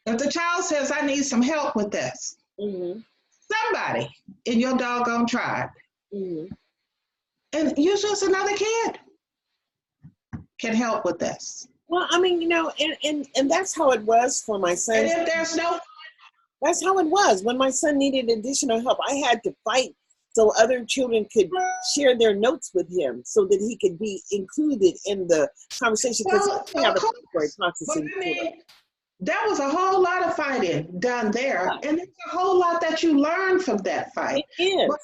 If the child says, I need some help with this, Mm-hmm. somebody in your doggone tribe, Mm-hmm. and usually it's another kid, can help with this. Well, I mean, and that's how it was for my son. And if there's no, That's how it was. When my son needed additional help, I had to fight so other children could share their notes with him so that he could be included in the conversation, because well, we of have a course. process But in I court. mean, there was a whole lot of fighting done there, and there's a whole lot that you learn from that fight. It is. But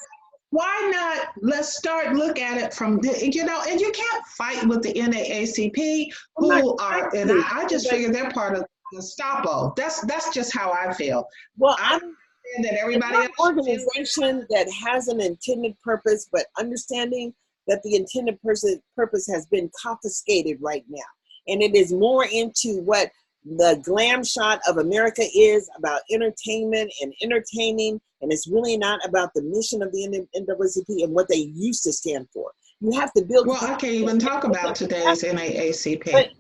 why not? Let's start look at it from and you can't fight with the NAACP, I'm not who trying are, and to, I just but, figure they're part of the Gestapo. That's just how I feel. well, I understand that everybody it's else an organization that has an intended purpose, but understanding that the intended purpose has been confiscated right now. And it is more into what the glam shot of America is about, entertainment and entertaining. And it's really not about the mission of the NAACP and what they used to stand for. You have to build. Well, I can't even talk about today's NAACP. But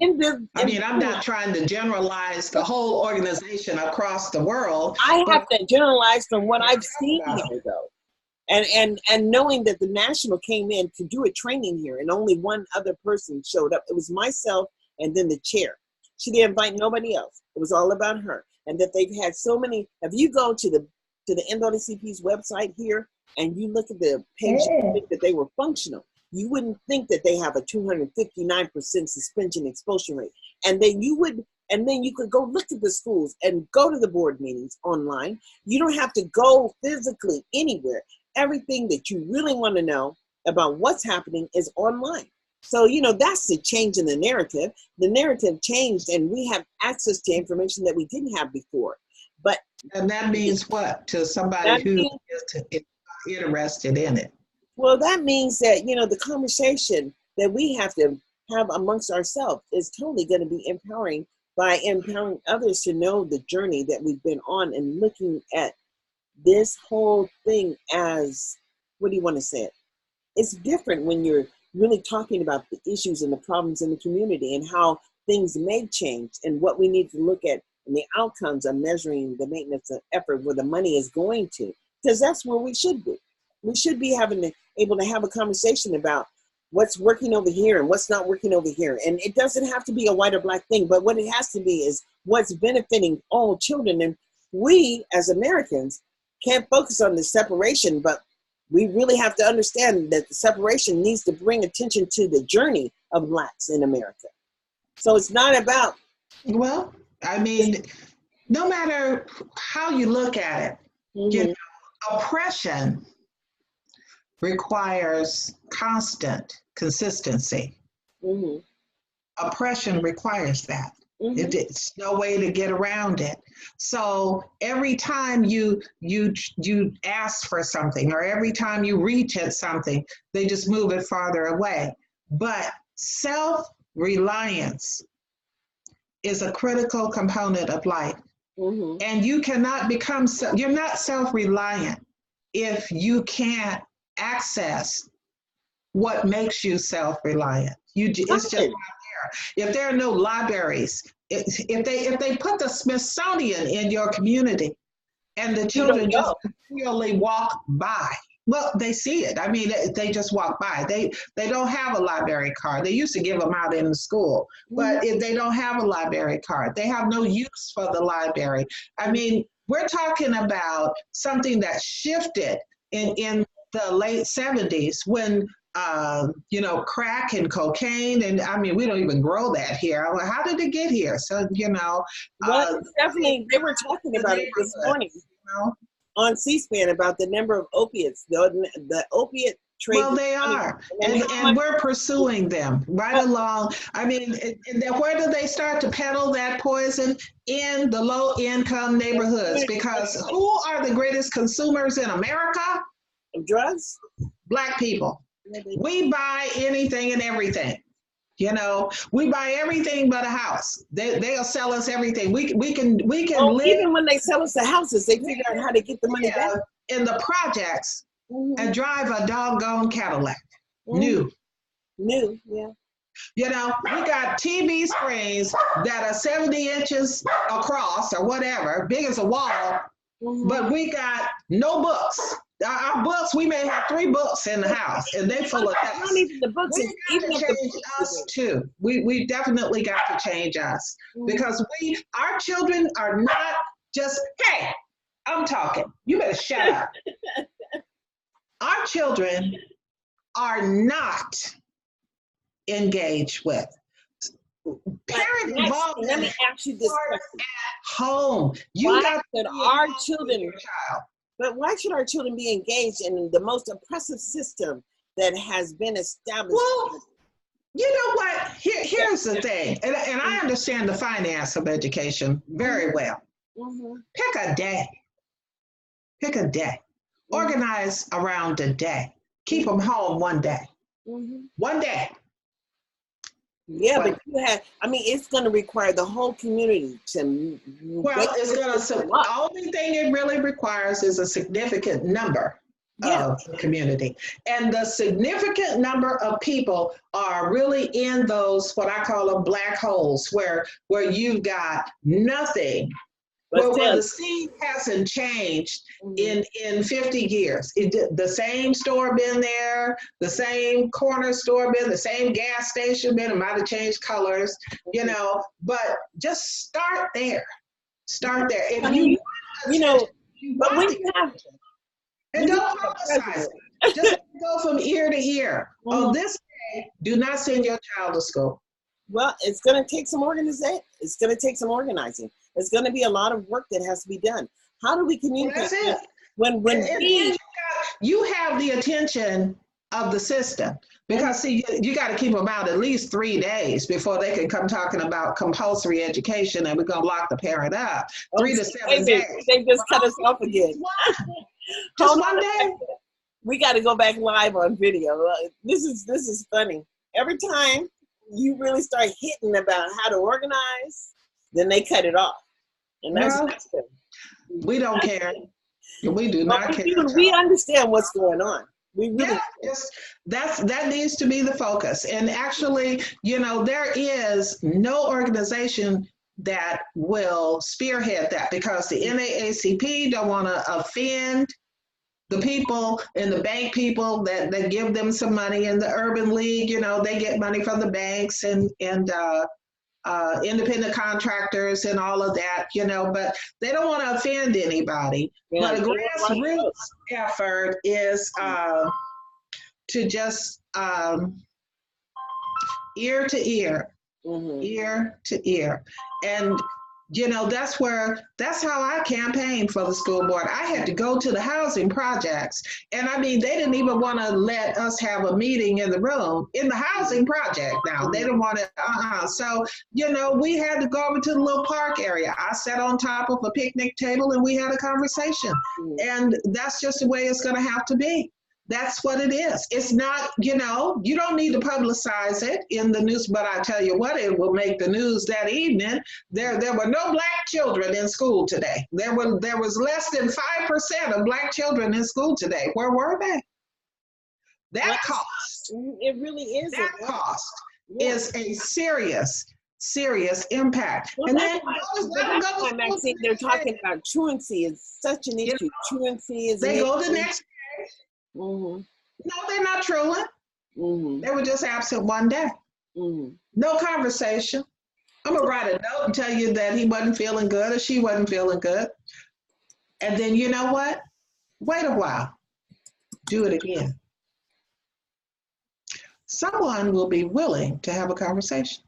I mean, I'm not trying to generalize the whole organization across the world. I But have to generalize from what I've seen here, though. And knowing that the national came in to do a training here and only one other person showed up. It was myself and then the chair. She didn't invite nobody else. It was all about her. And that they've had so many. If you go to the NAACP's website here and you look at the page, you think that they were functional. You wouldn't think that they have a 259% suspension expulsion rate. And then you could go look at the schools and go to the board meetings online. You don't have to go physically anywhere. Everything that you really want to know about what's happening is online. So, that's the change in the narrative. The narrative changed and we have access to information that we didn't have before. And that means what to somebody who is interested in it? Well, that means that, the conversation that we have to have amongst ourselves is totally going to be empowering, by empowering others to know the journey that we've been on and looking at this whole thing as, what do you want to say it? It's different when you're really talking about the issues and the problems in the community and how things may change and what we need to look at and the outcomes of measuring the maintenance of effort where the money is going to, because that's where we should be. We should be able to have a conversation about what's working over here and what's not working over here. And it doesn't have to be a white or black thing, but what it has to be is what's benefiting all children. And we as Americans can't focus on the separation, but we really have to understand that the separation needs to bring attention to the journey of Blacks in America. So it's not about. Well, I mean, no matter how you look at it, oppression requires constant consistency. Oppression requires that. It's no way to get around it. So every time you ask for something or every time you reach at something, they just move it farther away. But self-reliance is a critical component of life. And you cannot you're not self-reliant if you can't access what makes you self-reliant. It's just not there. If there are no libraries, if they put the Smithsonian in your community and the children just continually walk by, well, they see it. I mean, they just walk by. They don't have a library card. They used to give them out in the school, but if they don't have a library card, they have no use for the library. I mean, we're talking about something that shifted in the late 70s when crack and cocaine, and I mean, we don't even grow that here. How did it get here? So, definitely, they were talking about it this morning on C-SPAN about the number of opiates, the opiate trade. Well, they are, and we're pursuing them right along. I mean, and then where do they start to peddle that poison? In the low-income neighborhoods, because who are the greatest consumers in America? Drugs? Black people. We buy anything and everything. We buy everything but a house. They'll sell us everything. We can live. Even when they sell us the houses, they figure out how to get the money back in the projects and drive a doggone Cadillac. New, yeah. You know, we got TV screens that are 70 inches across or whatever, big as a wall, but we got no books. Our books, we may have 3 books in the house, and they full of text. Not even the books. We got to change us too. We definitely got to change us because our children are not just, hey, I'm talking. You better shut up. Our children are not engaged with. Parent involvement. Let me ask you this question. At home. Our children, but why should our children be engaged in the most oppressive system that has been established? Well, you know what? Here's the thing, and I understand the finance of education very well. Pick a day. Pick a day. Organize around a day. Keep them home one day. One day. Yeah, but it's going to require the whole community to. Well, the only thing it really requires is a significant number of the community. And the significant number of people are really in those, what I call them, black holes, where you've got nothing. Where the scene hasn't changed in 50 years. The same store been there, the same corner store been, the same gas station been, it might have changed colors, you know, but just start there. Start there. If but when you have, and don't publicize it. Just go from ear to ear. On this day, do not send your child to school. Well, it's going to take some organization. It's going to take some organizing. There's going to be a lot of work that has to be done. How do we communicate? Well, that's it. When you have the attention of the system, because see, you got to keep them out at least 3 days before they can come talking about compulsory education, and we're going to lock the parent up. 3 to 7 days. They just cut us off again. Just one day. We got to go back live on video. This is funny. Every time you really start hitting about how to organize, then they cut it off. And that's good. We don't care. We do not care. We understand what's going on. We really that needs to be the focus. And actually, you know, there is no organization that will spearhead that, because the NAACP don't want to offend the people and the bank people that give them some money, and the Urban League, you know, they get money from the banks and independent contractors and all of that, you know, but they don't want to offend anybody. But a grassroots effort is to just ear to ear, ear to ear. And you know, that's how I campaigned for the school board. I had to go to the housing projects. And I mean, they didn't even want to let us have a meeting in the room in the housing project now. They didn't want to, So, you know, we had to go over to the little park area. I sat on top of a picnic table and we had a conversation. And that's just the way it's going to have to be. That's what it is. It's not, you know, you don't need to publicize it in the news, but I tell you what, it will make the news that evening. There were no Black children in school today. There was less than 5% of Black children in school today. Where were they? That cost. It really is. That cost is a serious impact. Well, and that's why, Maxine, they're talking about truancy is such an issue. Truancy is. They go the next day. No, they're not truant. They were just absent one day. No conversation. I'm gonna write a note and tell you that he wasn't feeling good or she wasn't feeling good. And then you know what? Wait a while. Do it again. Someone will be willing to have a conversation.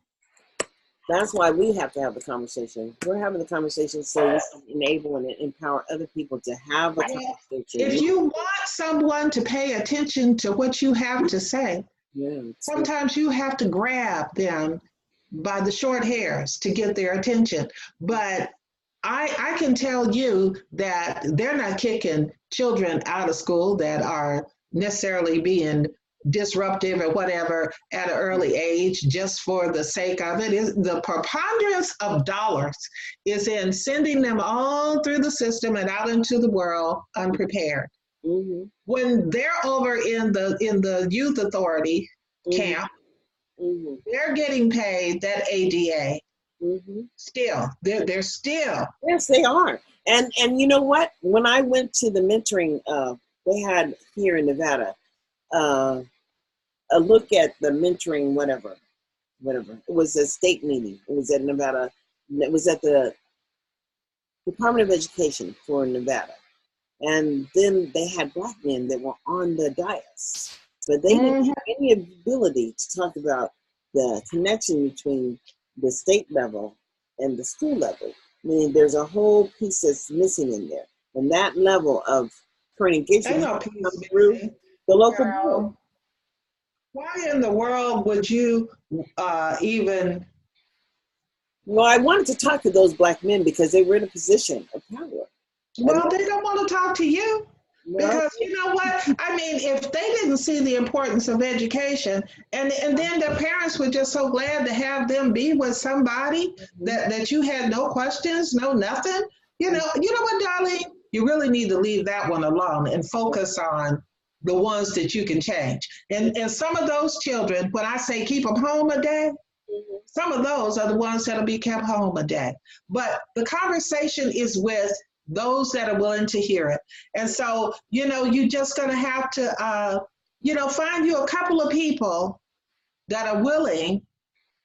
That's why we have to have the conversation. We're having the conversation so we can enable and empower other people to have a conversation. If you want someone to pay attention to what you have to say, sometimes you have to grab them by the short hairs to get their attention. But I can tell you that they're not kicking children out of school that are necessarily being disruptive or whatever at an early age just for the sake of it. Is the preponderance of dollars is in sending them all through the system and out into the world unprepared. When they're over in the youth authority camp, They're getting paid that ADA. Still, they're still. Yes, they are. And you know what? When I went to the mentoring, they had here in Nevada, a look at the mentoring, whatever. It was a state meeting. It was at Nevada. It was at the Department of Education for Nevada. And then they had Black men that were on the dais, but they didn't have any ability to talk about the connection between the state level and the school level. I mean, there's a whole piece that's missing in there. And that level of current engagement comes through the local board. Why in the world would you even? Well, I wanted to talk to those Black men because they were in a position of power. Well, they don't want to talk to you. Because you know what? I mean, if they didn't see the importance of education, and then their parents were just so glad to have them be with somebody that you had no questions, no nothing. You know what, Darlene? You really need to leave that one alone and focus on the ones that you can change. And some of those children, when I say keep them home a day, some of those are the ones that'll be kept home a day. But the conversation is with those that are willing to hear it. And so, you're just going to have to, find you a couple of people that are willing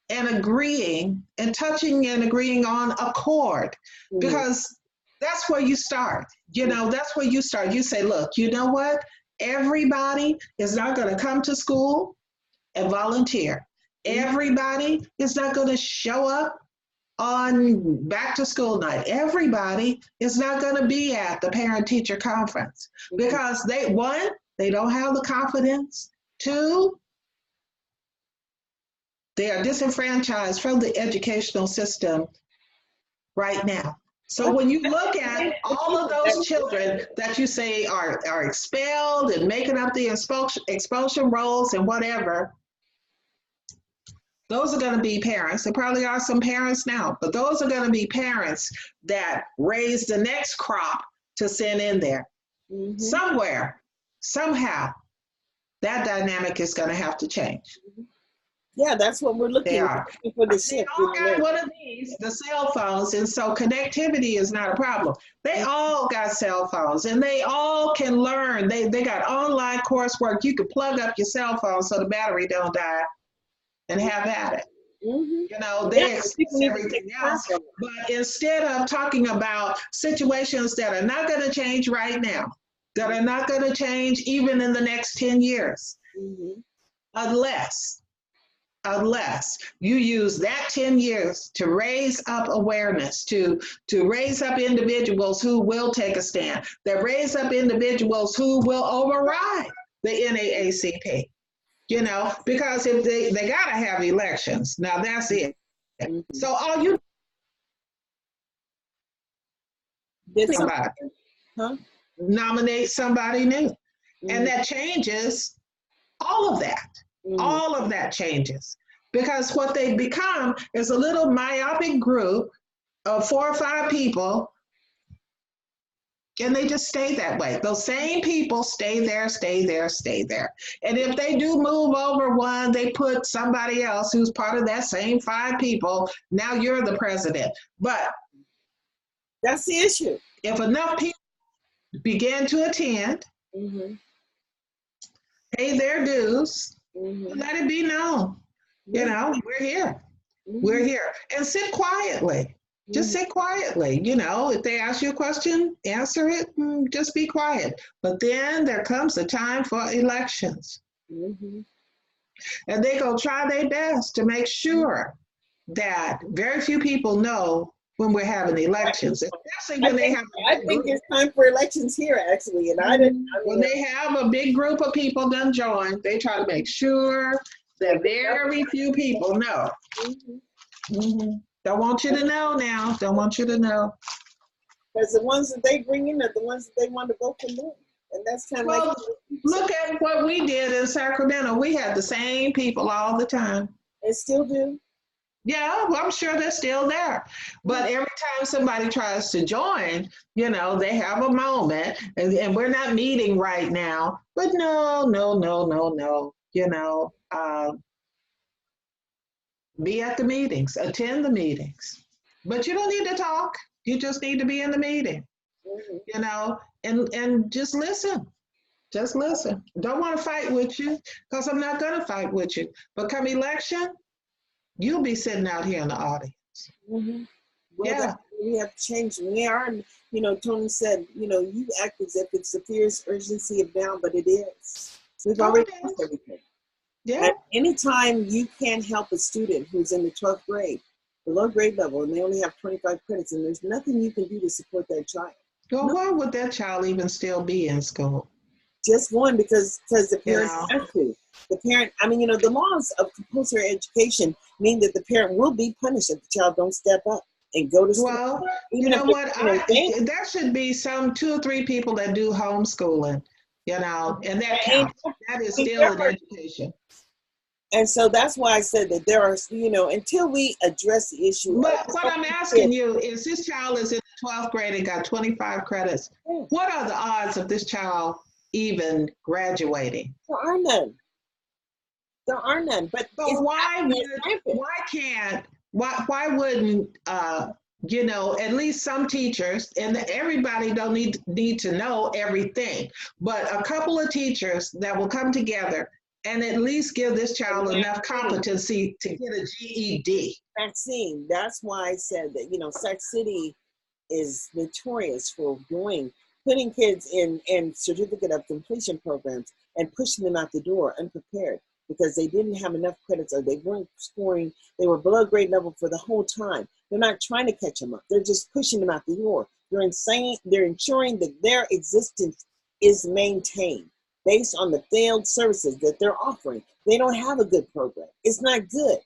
and agreeing and touching and agreeing on accord, because that's where you start. That's where you start. You say, look, you know what? Everybody is not going to come to school and volunteer. Everybody is not going to show up on back to school night. Everybody is not going to be at the parent teacher conference because they don't have the confidence. 2, they are disenfranchised from the educational system right now. So when you look at all of those children that you say are expelled and making up the expulsion rolls and whatever, those are going to be parents. There probably are some parents now, but those are going to be parents that raise the next crop to send in there. Somewhere, somehow, that dynamic is going to have to change. Yeah, that's what we're looking for the shift. They all got one of these, the cell phones, and so connectivity is not a problem. They all got cell phones, and they all can learn. They got online coursework. You can plug up your cell phone so the battery don't die and have at it. They expect everything else. But instead of talking about situations that are not going to change right now, that are not going to change even in the next 10 years, unless you use that 10 years to raise up awareness, to raise up individuals who will take a stand, that raise up individuals who will override the NAACP. Because if they got to have elections. Now that's it. So all you nominate somebody new. And that changes all of that. All of that changes. Because what they become is a little myopic group of 4 or 5 people. And they just stay that way. Those same people stay there. And if they do move over one, they put somebody else who's part of that same 5 people. Now you're the president. But that's the issue. If enough people begin to attend, pay their dues, let it be known. We're here. We're here. And sit quietly. Just sit quietly. If they ask you a question, answer it, just be quiet. But then there comes a time for elections. And they go try their best to make sure that very few people know when we're having elections, especially when they have. I think it's time for elections here, actually. And when they have a big group of people done join, they try to make sure that very few people know. Don't want you to know now. Don't want you to know. Because the ones that they bring in are the ones that they want to vote for them. And that's kind of look at what we did in Sacramento. We had the same people all the time. And still do. Yeah, well, I'm sure they're still there. But every time somebody tries to join, they have a moment, and we're not meeting right now. But no. Be at the meetings, attend the meetings. But you don't need to talk. You just need to be in the meeting, you know, and just listen. Just listen. Don't want to fight with you because I'm not going to fight with you. But come election, you'll be sitting out here in the audience. Mm-hmm. Well, Yeah. we have to change. We are, you know, Tony said, you know, you act as if it's the fierce urgency of now, but it is. We've already lost everything. Yeah. And anytime you can't help a student who's in the 12th grade, below grade level, and they only have 25 credits, and there's nothing you can do to support that child. Well, why would that child even still be in school? Just going because the parent has to. The parent, I mean, you know, the laws of compulsory education mean that the parent will be punished if the child don't step up and go to school. Well, Even you know what? There should be some 2 or 3 people that do homeschooling, you know, and that counts. That is still an education. And so that's why I said that there are, you know, until we address the issue. But what I'm asking you is, this child is in the 12th grade and got 25 credits. What are the odds of this child even graduating? There are none. There are none. But why wouldn't you know, at least some teachers, and everybody don't need to know everything, but a couple of teachers that will come together and at least give this child enough competency to get a GED. Maxine, that's why I said that, you know, Sac City is notorious for putting kids in certificate of completion programs and pushing them out the door unprepared because they didn't have enough credits or they weren't scoring. They were below grade level for the whole time. They're not trying to catch them up. They're just pushing them out the door. They're ensuring that their existence is maintained based on the failed services that they're offering. They don't have a good program. It's not good.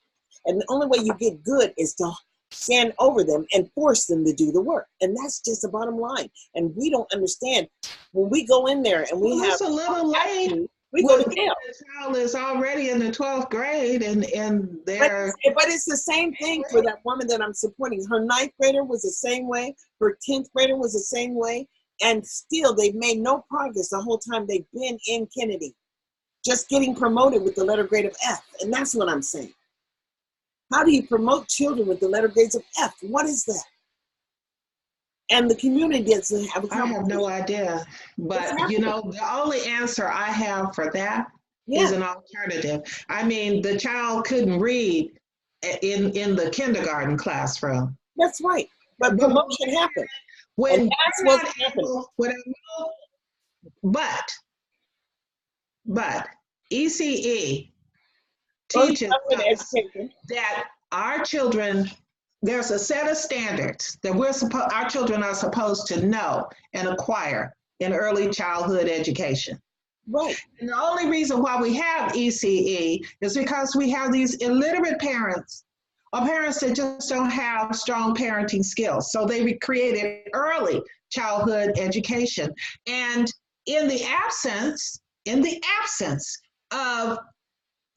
And the only way you get good is to stand over them and force them to do the work. And that's just the bottom line. And we don't understand when we go in there and we have a little late. We go to jail. The child is already in the 12th grade and they're... But it's the same thing for that woman that I'm supporting. Her 9th grader was the same way. Her 10th grader was the same way. And still, they've made no progress the whole time they've been in Kennedy. Just getting promoted with the letter grade of F. And that's what I'm saying. How do you promote children with the letter grades of F? What is that? And the community doesn't have a I have no idea. But, you know, the only answer I have for that is an alternative. I mean, the child couldn't read in the kindergarten classroom. That's right. But promotion happened. When that's what happened. But ECE teaches us that our children, there's a set of standards that our children are supposed to know and acquire in early childhood education. Right. And the only reason why we have ECE is because we have these illiterate parents or parents that just don't have strong parenting skills. So they created early childhood education. And in the absence of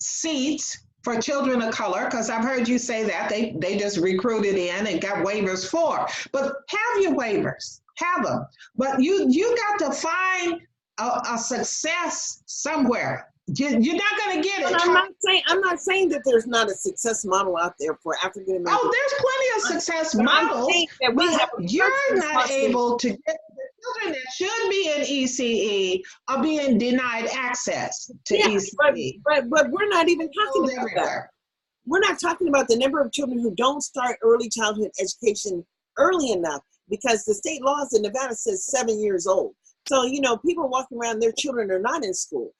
seats for children of color, because I've heard you say that, they just recruited in and got waivers for. But have your waivers, have them. But you got to find a success somewhere. You're not going to get it. I'm not saying that there's not a success model out there for African Americans. Oh, there's plenty of success models. You're not able to get the children that should be in ECE are being denied access to ECE. But we're not even talking about that. We're not talking about the number of children who don't start early childhood education early enough because the state laws in Nevada says 7 years old. So, you know, people walking around, their children are not in school.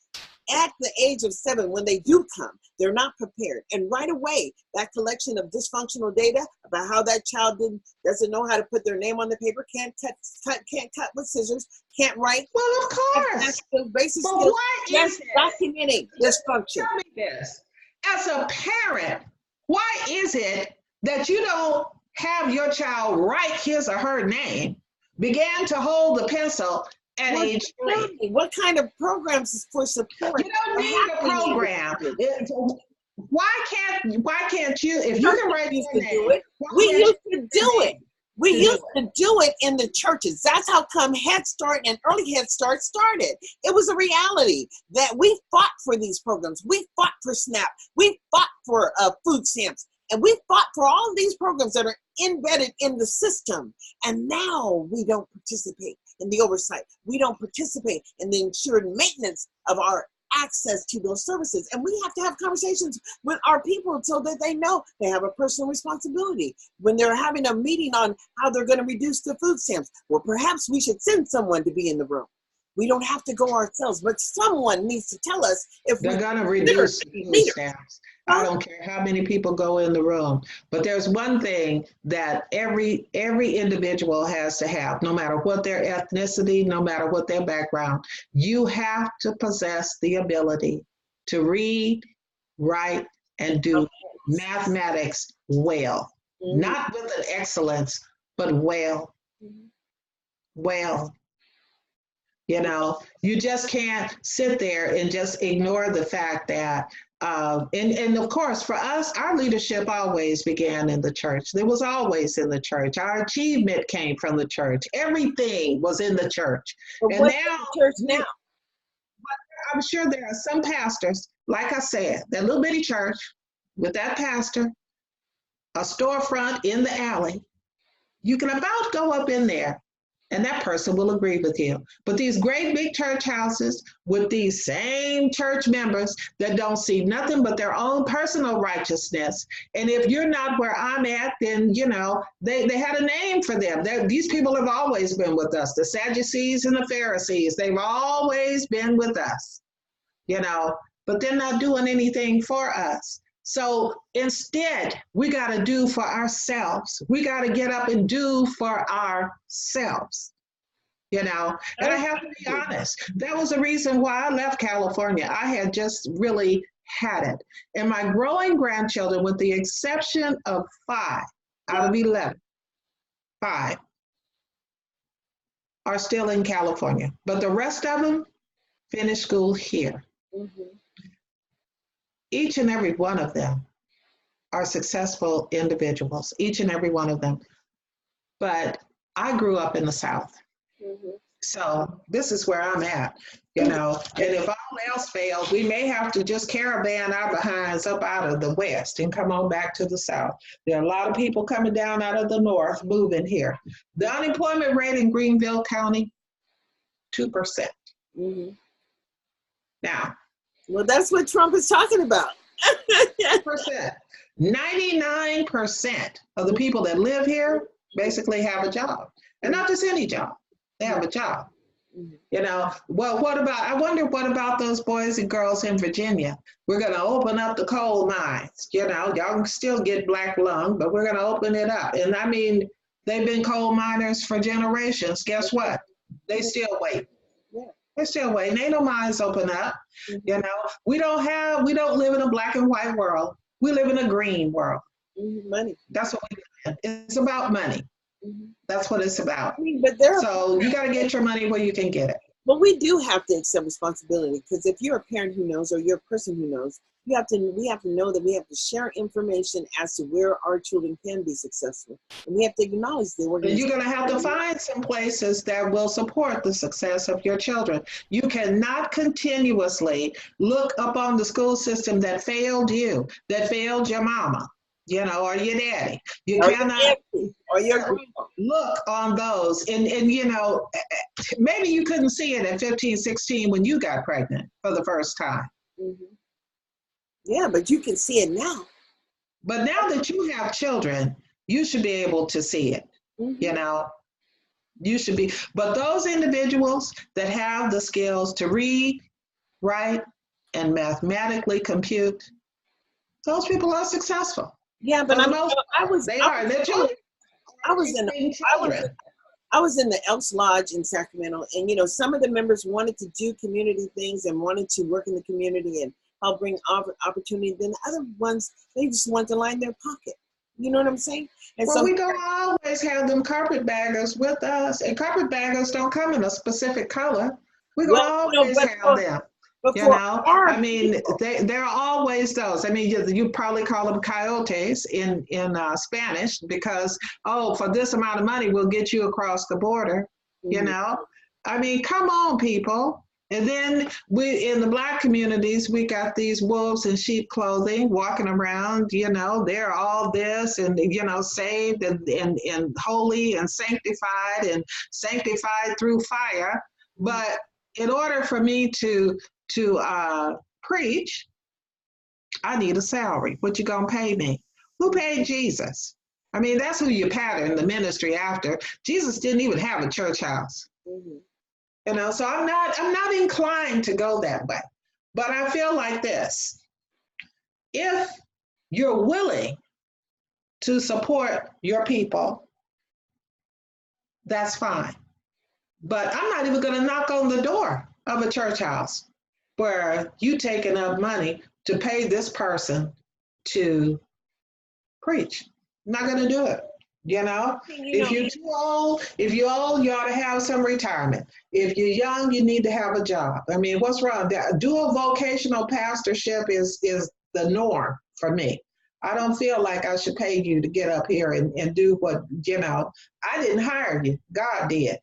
At the age of 7, when they do come, they're not prepared. And right away, that collection of dysfunctional data about how that child doesn't know how to put their name on the paper, can't cut with scissors, can't write. Well, of course. That's the basic skills. Why is it? Documenting dysfunction. Tell me this. As a parent, why is it that you don't have your child write his or her name, begin to hold the pencil at age 3? What kind of programs is for support? You don't need a program. Why can't you, if you can write your name, we used to do it. We used to do it in the churches. That's how come Head Start and Early Head Start started. It was a reality that we fought for these programs. We fought for SNAP. We fought for food stamps. And we fought for all of these programs that are embedded in the system. And now we don't participate in the oversight. We don't participate in the ensured maintenance of our access to those services. And we have to have conversations with our people so that they know they have a personal responsibility. When they're having a meeting on how they're going to reduce the food stamps, well, perhaps we should send someone to be in the room. We don't have to go ourselves, but someone needs to tell us if they're going to reduce food stamps. I don't care how many people go in the room, but there's one thing that every individual has to have, no matter what their ethnicity, no matter what their background. You have to possess the ability to read, write, and do mathematics well. Not with an excellence, but well. Well. You know, you just can't sit there and just ignore the fact that, and of course, for us, our leadership always began in the church. It was always in the church. Our achievement came from the church. Everything was in the church. But and what's now, the church now? I'm sure there are some pastors, like I said, that little bitty church with that pastor, a storefront in the alley. You can about go up in there and that person will agree with you. But these great big church houses with these same church members that don't see nothing but their own personal righteousness. And if you're not where I'm at, then, you know, they had a name for them. These people have always been with us. The Sadducees and the Pharisees, they've always been with us, you know, but they're not doing anything for us. So instead, we got to do for ourselves. We got to get up and do for ourselves, you know. And I have to be honest, that was the reason why I left California. I had just really had it. And my growing grandchildren, with the exception of 5 out of 11, 5 are still in California. But the rest of them finished school here. Mm-hmm. Each and every one of them are successful individuals, each and every one of them. But I grew up in the South. Mm-hmm. So this is where I'm at, you know. And if all else fails, we may have to just caravan our behinds up out of the West and come on back to the South. There are a lot of people coming down out of the North moving here. The unemployment rate in Greenville County, 2%. Mm-hmm. Now, well, that's what Trump is talking about. 2%. 99% of the people that live here basically have a job. And not just any job. They have a job. You know, well, I wonder what about those boys and girls in Virginia? We're going to open up the coal mines. You know, y'all can still get black lung, but we're going to open it up. And I mean, they've been coal miners for generations. Guess what? They still wait. They're still waiting. Ain't no mines open up. Mm-hmm. You know, we don't live in a black and white world. We live in a green world. Mm-hmm. Money. That's what we live in. It's about money. Mm-hmm. That's what it's about. I mean, so you got to get your money where you can get it. But we do have to accept responsibility, because if you're a parent who knows, or you're a person who knows, we have to know that we have to share information as to where our children can be successful. And we have to acknowledge the organization. You're going to have to find some places that will support the success of your children. You cannot continuously look upon the school system that failed you, that failed your mama, you know, or your daddy. You cannot look on those. And, you know, maybe you couldn't see it at 15, 16 when you got pregnant for the first time. Mm-hmm. Yeah, but you can see it now. But now that you have children, you should be able to see it. Mm-hmm. You know, you should be. But those individuals that have the skills to read, write, and mathematically compute, those people are successful. Yeah, but I was in the Elks Lodge in Sacramento, and you know, some of the members wanted to do community things and wanted to work in the community and help bring opportunity. Then the other ones, they just want to line their pocket. You know what I'm saying? And well, we don't always have them carpetbaggers with us, and carpetbaggers don't come in a specific color. We don't always have them. You know, I mean, there are always those. I mean, you probably call them coyotes in Spanish, because, oh, for this amount of money, we'll get you across the border. Mm-hmm. You know, I mean, come on, people. And then we, in the Black communities, we got these wolves in sheep clothing walking around, they're all this and, saved and holy and sanctified through fire. But in order for me to preach, I need a salary. What you gonna pay me? Who paid Jesus? I mean, that's who you pattern the ministry after. Jesus didn't even have a church house. So I'm not inclined to go that way. But I feel like this. If you're willing to support your people, that's fine. But I'm not even going to knock on the door of a church house where you take enough money to pay this person to preach. I'm not going to do it. If you're too old, you ought to have some retirement. If you're young, you need to have a job. I mean, what's wrong? Dual vocational pastorship is the norm for me. I don't feel like I should pay you to get up here and do what, I didn't hire you. God did.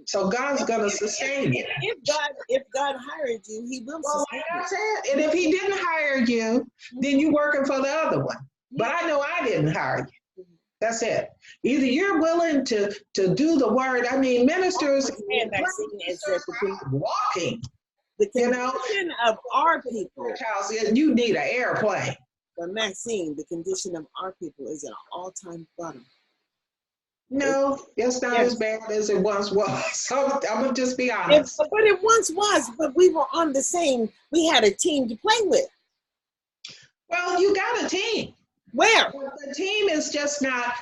So God's going to sustain you. If God hired you, he will sustain you. And if he didn't hire you, then you're working for the other one. But I know I didn't hire you. That's it. Either you're willing to do the word. I mean, ministers walking. The condition of our people. You need an airplane. But Maxine, the condition of our people is at an all-time bottom. No, it's not as bad as it once was. So I'm gonna just be honest. But it once was. But we were on the same. We had a team to play with. Well, you got a team. Where? The team is just not,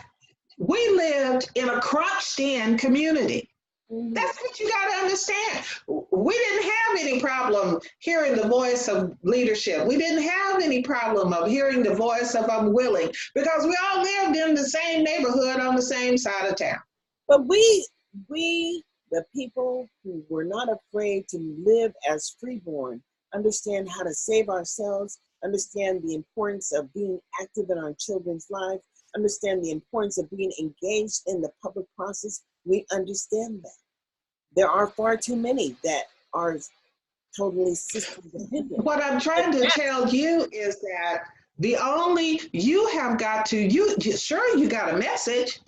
we lived in a crunched-in community. That's what you got to understand. We didn't have any problem hearing the voice of leadership. We didn't have any problem of hearing the voice of I'm willing, because we all lived in the same neighborhood on the same side of town. But we, the people who were not afraid to live as freeborn, understand how to save ourselves, understand the importance of being active in our children's lives, understand the importance of being engaged in the public process. We understand that. There are far too many that are totally system dependent. What I'm trying to tell you is that you have got to, sure, you got a message,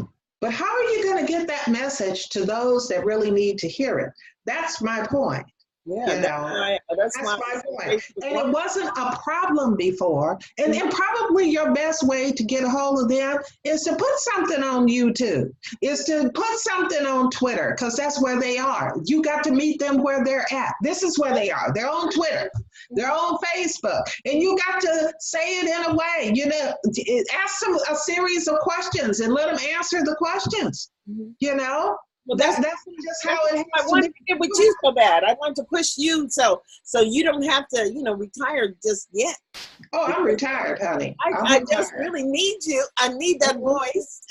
but how are you going to get that message to those that really need to hear it? That's my point. Yeah, that's my point. And it wasn't a problem before. And probably your best way to get a hold of them is to put something on YouTube, is to put something on Twitter, because that's where they are. You got to meet them where they're at. This is where they are. They're on Twitter. They're on Facebook. And you got to say it in a way, ask them a series of questions and let them answer the questions, Well, that's just how it has I wanted to get with you so bad. I want to push you so you don't have to, retire just yet. Oh, I'm retired, honey. I just really need you. I need that voice.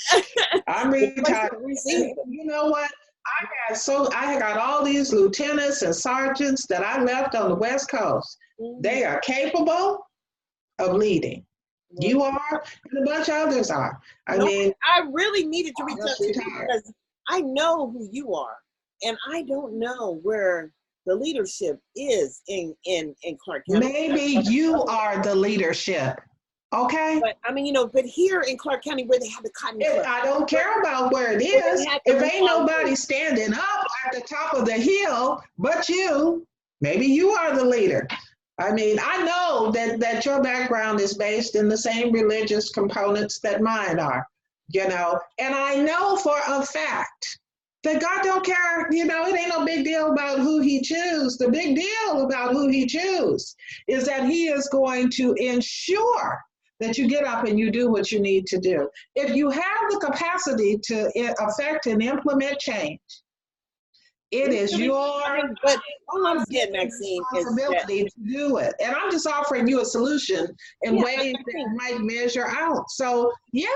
I'm retired. You know what? I got all these lieutenants and sergeants that I left on the West Coast. They are capable of leading. You are, and a bunch of others are. I really needed to reach out to you because I know who you are, and I don't know where the leadership is in Clark County. Maybe you are the leadership, okay? But but here in Clark County, where they have the cotton club, I don't care about where it is. If ain't nobody standing up at the top of the hill but you, maybe you are the leader. I know that your background is based in the same religious components that mine are. And I know for a fact that God don't care, it ain't no big deal about who he chooses. The big deal about who he chooses is that he is going to ensure that you get up and you do what you need to do. If you have the capacity to affect and implement change, it is your but all I'm getting, Maxine, responsibility to do it. And I'm just offering you a solution in ways that might measure out. So yeah.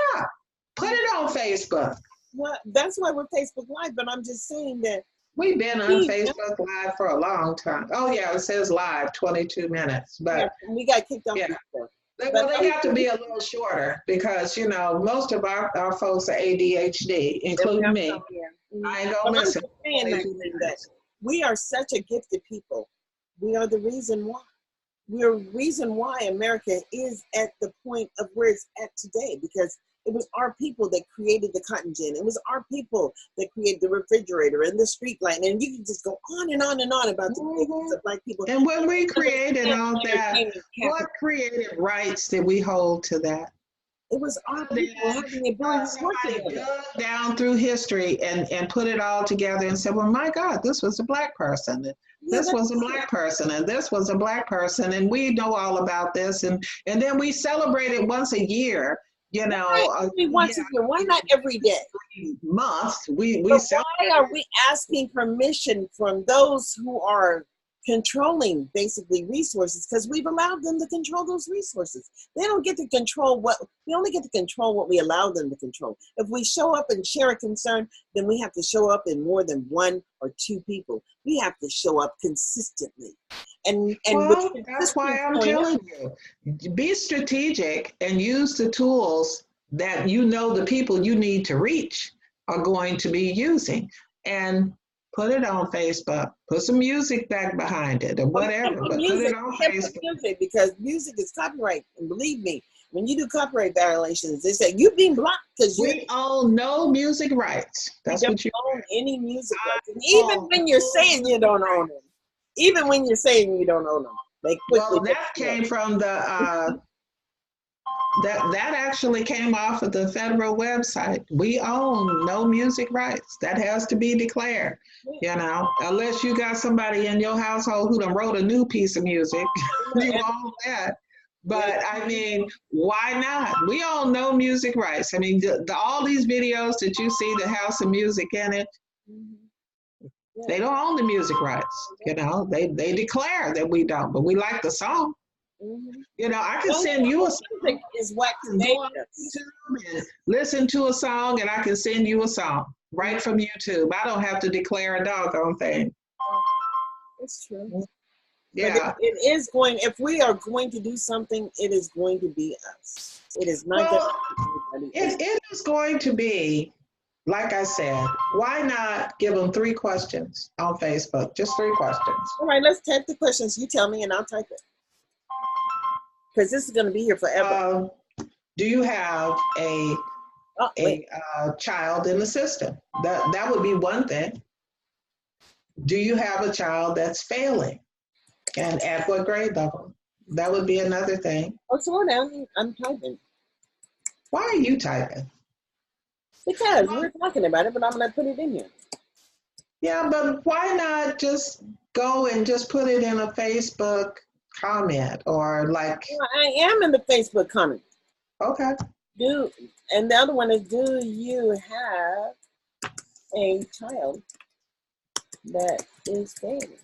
Put it on Facebook. Well, that's why we're Facebook Live, but I'm just saying that we've been on Facebook Live for a long time. Oh yeah, it says live 22 minutes, but we got kicked off before. Well, they have to be a little shorter because most of our folks are ADHD, including me. I ain't gonna listen. That we are such a gifted people, We are the reason why. We're the reason why America is at the point of where it's at today, because it was our people that created the cotton gin. It was our people that created the refrigerator and the street light. And you can just go on and on and on about the creations of Black people. And when we created all that, what creative rights did we hold to that? It was our people having the ability to work Somebody together. dug down through history and put it all together and said, well, my God, this was a Black person. This was a Black person, and this was a Black person, and we know all about this. And then we celebrate it once a year, you know. Once a year. Why not every day? Month. We why are we asking permission from those who are controlling basically resources? Because we've allowed them to control those resources. They don't get to control we only get to control what we allow them to control. If we show up and share a concern, then we have to show up in more than one or two people. We have to show up consistently. And well, that's why I'm telling you, be strategic and use the tools that the people you need to reach are going to be using, and put it on Facebook. Put some music back behind it or whatever. But put it on Facebook. Music, because music is copyright. And believe me, when you do copyright violations, they say you've been blocked because we own no music rights. That's what you own any music rights. And even when you're saying you don't own them, even when you're saying you don't own them, they quickly. Well, that came from the. That actually came off of the federal website. We own no music rights. That has to be declared, unless you got somebody in your household who done wrote a new piece of music, you own that. But I mean, why not? We own no music rights. I mean, all these videos that you see that have some music in it, they don't own the music rights. They declare that we don't, but we like the song. I can send you a song. Is what listen to a song, and I can send you a song right from YouTube. I don't have to declare a doggone thing. It's true. Yeah. But it is going, if we are going to do something, it is going to be us. It is not it is going to be, like I said, why not give them 3 questions on Facebook? Just 3 questions. All right, let's type the questions. You tell me and I'll type it. Because this is going to be here forever. Do you have a child in the system? That would be one thing. Do you have a child that's failing? And at what grade level? That would be another thing. Oh, slow down. I'm typing. Why are you typing? Because we're talking about it, but I'm going to put it in here. Yeah, but why not just go and just put it in a Facebook comment or like. Well, I am in the Facebook comment. Okay. And the other one is, do you have a child that is failing?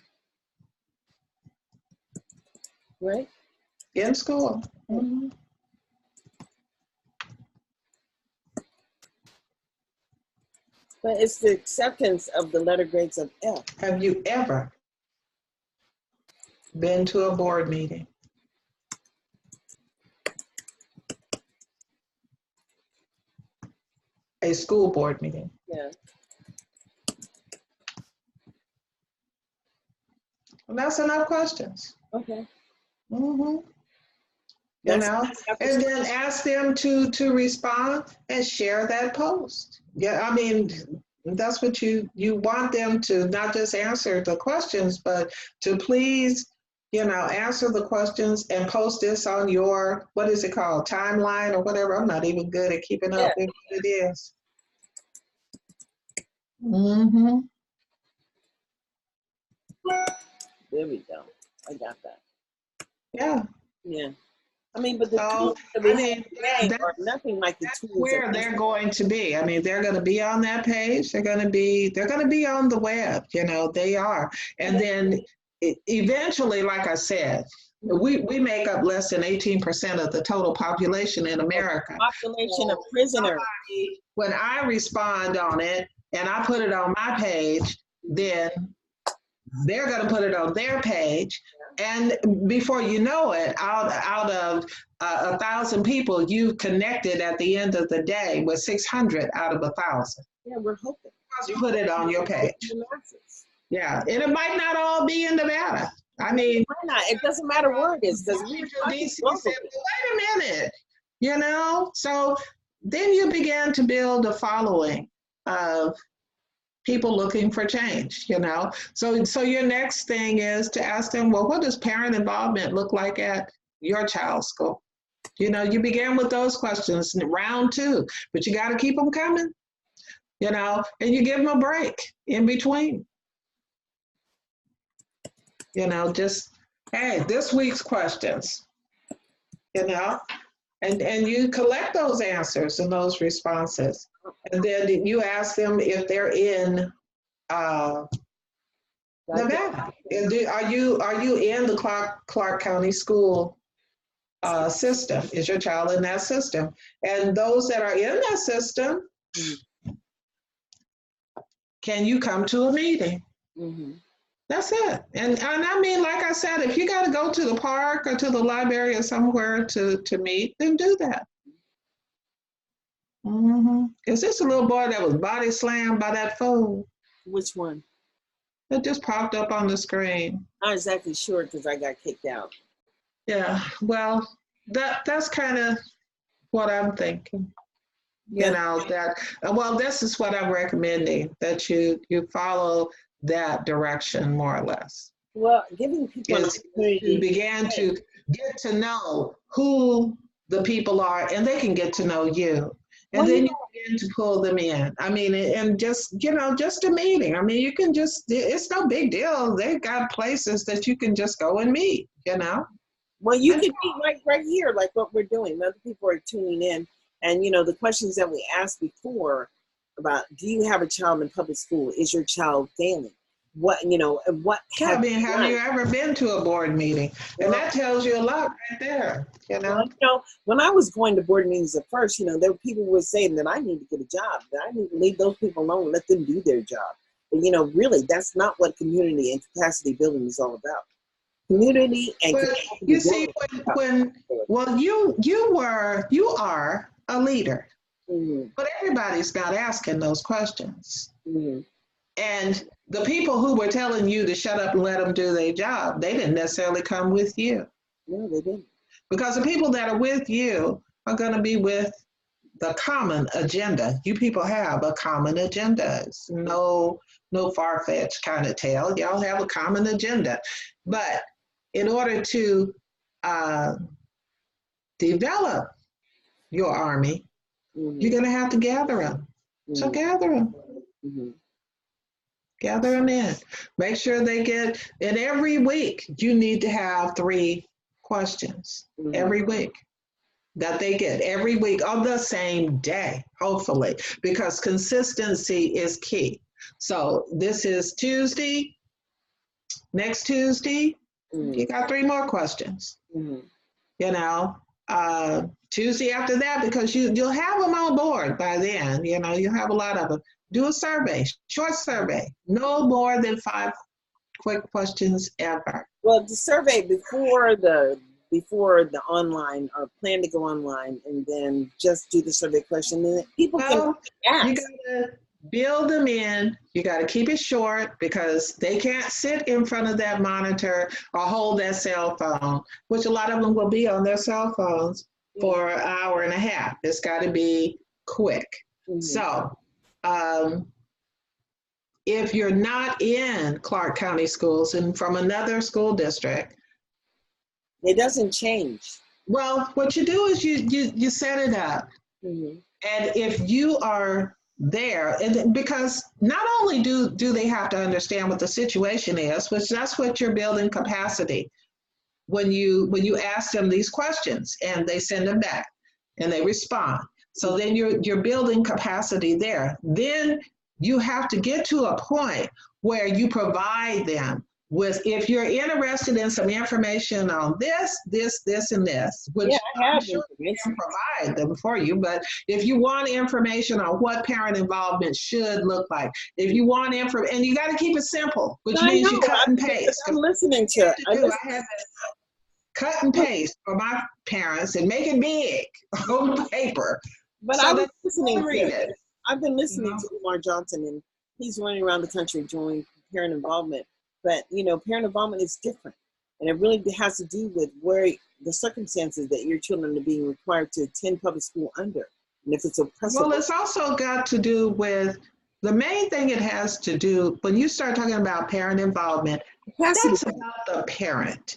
Right? In school. Mm-hmm. But it's the acceptance of the letter grades of F. Have you ever been to a board meeting? A school board meeting? Yeah. Well, that's enough questions. Okay. Mm-hmm. And then ask them to respond and share that post. Yeah, I mean, that's what you want them to not just answer the questions, but to please, answer the questions and post this on your, what is it called, timeline or whatever. I'm not even good at keeping up with what it is. Mm-hmm. There we go. I got that. Yeah. Yeah. I mean, but the tools that we have today are nothing like the tools. Where they're going to be. I mean, they're going to be on that page. They're going to be on the web. They are. And then eventually, like I said, we make up less than 18% of the total population in America. Population of prisoners. When I respond on it and I put it on my page, then they're going to put it on their page. And before you know it, out of 1,000 people, you've connected at the end of the day with 600 out of 1,000. Yeah, we're hoping. Because you put it on your page. Yeah, and it might not all be in Nevada. I mean, why not? It doesn't matter where it is, because Washington, D.C. said, well, wait a minute, you know? So then you began to build a following of people looking for change, you know? So your next thing is to ask them, well, what does parent involvement look like at your child's school? You know, you began with those questions in round 2, but you got to keep them coming, you know, and you give them a break in between. You know, just, hey, this week's questions, you know, and you collect those answers and those responses. And then you ask them if they're in Nevada. Are you in the Clark County school system? Is your child in that system? And those that are in that system, can you come to a meeting? Mm-hmm. That's it. And I mean, like I said, if you got to go to the park or to the library or somewhere to meet, then do that. Mm-hmm. Is this a little boy that was body slammed by that fool? Which one? It just popped up on the screen. Not exactly sure because I got kicked out. Yeah, well, that's kind of what I'm thinking. Yeah. You know, that, well, this is what I'm recommending, that you follow that direction more or less. Well, giving people an opportunity. You began to get to know who the people are, and they can get to know you. And then you begin to pull them in. I mean, and just, you know, just a meeting. I mean, you can just, it's no big deal. They've got places that you can just go and meet, you know. Well, you can meet right here, like what we're doing. Other people are tuning in. And, you know, the questions that we asked before about, do you have a child in public school? Is your child failing? What, you know, and what have you ever been to a board meeting? And that tells you a lot right there, you know. Well, you know, when I was going to board meetings at first, you know, there were people who were saying that I need to get a job, that I need to leave those people alone, let them do their job. But, you know, really, that's not what community and capacity building is all about. Community and capacity you see, well, you are a leader, mm-hmm. But everybody's not asking those questions. Mm-hmm. And the people who were telling you to shut up and let them do their job, they didn't necessarily come with you. No, they didn't. Because the people that are with you are going to be with the common agenda. You people have a common agenda. It's no far-fetched kind of tale. Y'all have a common agenda. But in order to develop your army, mm-hmm. You're going to have to gather them. Mm-hmm. So gather them. Mm-hmm. Gather them in. Make sure they get, and every week you need to have 3 questions. Mm-hmm. Every week that they get, every week on the same day, hopefully, because consistency is key. So this is Tuesday. Next Tuesday, mm-hmm. You got 3 more questions. Mm-hmm. You know, Tuesday after that, because you'll have them on board by then. You know, you'll have a lot of them. Do a survey, short survey, no more than 5 quick questions ever. Well, the survey before the online, or plan to go online, and then just do the survey question, and people can ask. You gotta build them in. You gotta keep it short, because they can't sit in front of that monitor or hold that cell phone, which a lot of them will be on their cell phones for an hour and a half. It's got to be quick. Mm-hmm. So if you're not in Clark County schools and from another school district, it doesn't change. Well, what you do is you set it up. Mm-hmm. And if you are there, and because not only do they have to understand what the situation is, which that's what you're building capacity. When you ask them these questions and they send them back and they respond. So then you're building capacity there. Then you have to get to a point where you provide them with, if you're interested in some information on this, and this, which I'm sure we can provide them for you, but if you want information on what parent involvement should look like, if you want information, and you got to keep it simple, which means you cut and paste. I'm listening to I had to cut and paste for my parents and make it big on paper. But so I've been listening to Umar Johnson, and he's running around the country doing parent involvement. But, you know, parent involvement is different. And it really has to do with where the circumstances that your children are being required to attend public school under. And if it's oppressive. Well, it's also got to do with the main thing it has to do when you start talking about parent involvement, that's about the parent.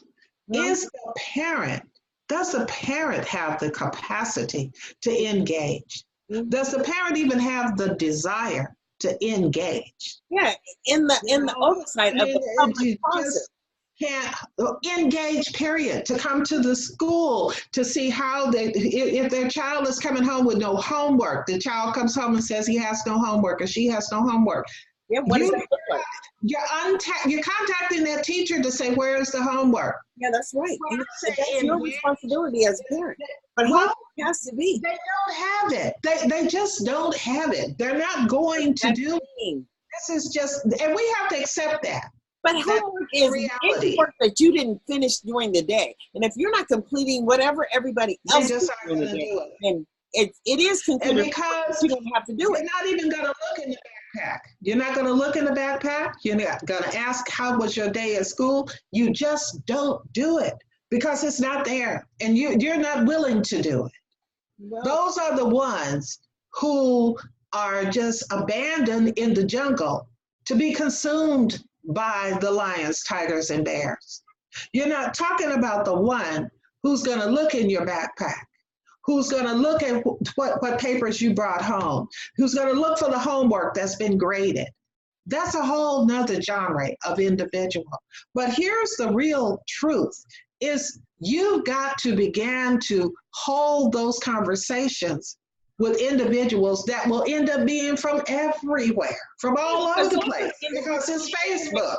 Is the parent, does the parent have the capacity to engage? Does the parent even have the desire to engage? Yeah, in the oversight of the public process. Can't engage, period, to come to the school to see how they, if their child is coming home with no homework, the child comes home and says he has no homework or she has no homework. Yeah, what does that look like? You're contacting that teacher to say, where is the homework? Yeah, that's right. That's your responsibility as a parent. But homework has to be. They don't have it. They just don't have it. They're not going to do it. This is just, and we have to accept that. But homework is any work that you didn't finish during the day. And if you're not completing whatever everybody else is doing the day, then it is considered because you don't have to do it. You're not even going to look in the backpack. You're not going to look in the backpack. You're not going to ask, how was your day at school? You just don't do it because it's not there. And you're not willing to do it. Well, those are the ones who are just abandoned in the jungle to be consumed by the lions, tigers, and bears. You're not talking about the one who's going to look in your backpack, who's going to look at what papers you brought home, who's going to look for the homework that's been graded. That's a whole nother genre of individual. But here's the real truth, is you've got to begin to hold those conversations with individuals that will end up being from everywhere, from all over the place, because it's Facebook.